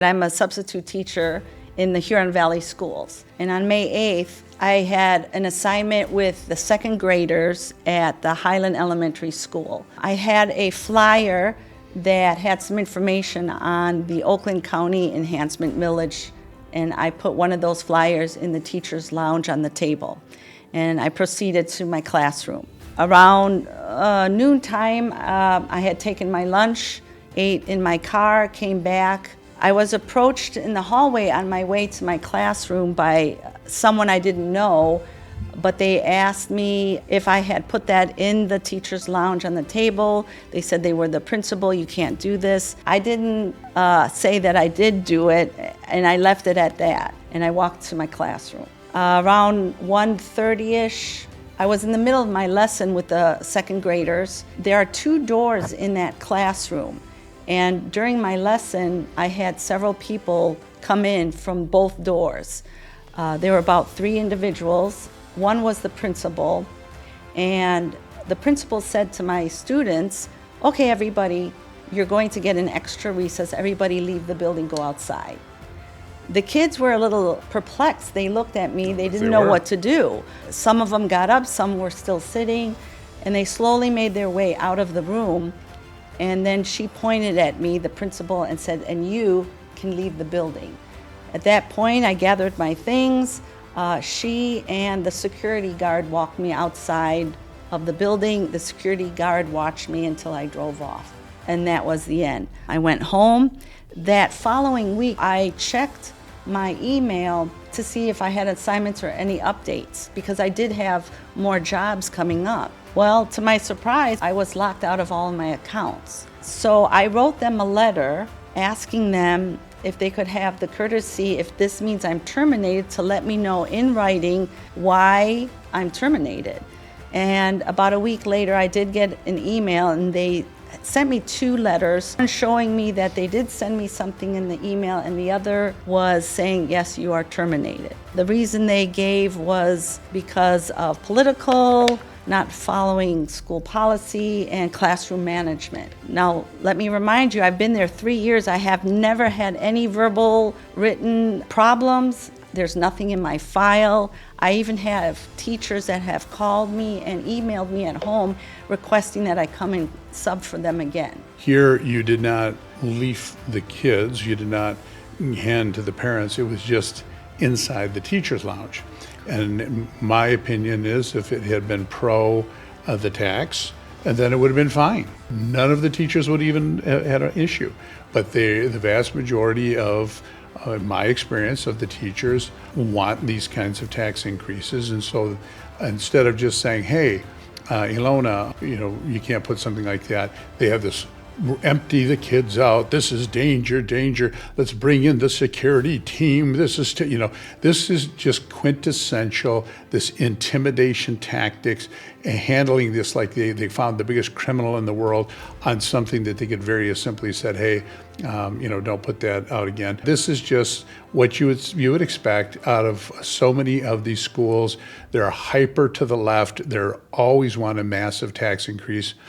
I'm a substitute teacher in the Huron Valley Schools. And on May 8th, I had an assignment with the second graders at the Highland Elementary School. I had a flyer that had some information on the Oakland County Enhancement Millage, and I put one of those flyers in the teacher's lounge on the table. And I proceeded to my classroom. Around noontime, I had taken my lunch, ate in my car, came back. I was approached in the hallway on my way to my classroom by someone I didn't know, but they asked me if I had put that in the teacher's lounge on the table. They said they were the principal, you can't do this. I didn't say that I did do it, and I left it at that, and I walked to my classroom. Around 1:30-ish, I was in the middle of my lesson with the second graders. There are 2 doors in that classroom. And during my lesson, I had several people come in from both doors. There were about 3 individuals. One was the principal, and the principal said to my students, "Okay, everybody, you're going to get an extra recess. Everybody leave the building, go outside." The kids were a little perplexed. They looked at me, they didn't know what to do. Some of them got up, some were still sitting, and they slowly made their way out of the room. And then she pointed at me, the principal, and said, "And you can leave the building." At that point, I gathered my things. She and the security guard walked me outside of the building. The security guard watched me until I drove off. And that was the end. I went home. That following week, I checked my email to see if I had assignments or any updates, because I did have more jobs coming up. Well, to my surprise, I was locked out of all my accounts. So I wrote them a letter asking them if they could have the courtesy, if this means I'm terminated, to let me know in writing why I'm terminated. And about a week later, I did get an email, and they sent me 2 letters, one showing me that they did send me something in the email, and the other was saying, "Yes, you are terminated." The reason they gave was because of political, not following school policy, and classroom management. Now, let me remind you, I've been there 3 years. I have never had any verbal, written problems. There's nothing in my file. I even have teachers that have called me and emailed me at home requesting that I come and sub for them again. Here, you did not leaf the kids. You did not hand to the parents. It was just inside the teacher's lounge. And my opinion is, if it had been pro the tax, then it would have been fine. None of the teachers would even had an issue. But the vast majority of my experience of the teachers want these kinds of tax increases. And so instead of just saying, "Hey, Ilona, you can't put something like that," they have this empty the kids out. This is danger, danger. Let's bring in the security team. This is just quintessential, this intimidation tactics, and handling this like they found the biggest criminal in the world on something that they could very simply said, "Hey, don't put that out again." This is just what you would expect out of so many of these schools. They're hyper to the left. They always want a massive tax increase.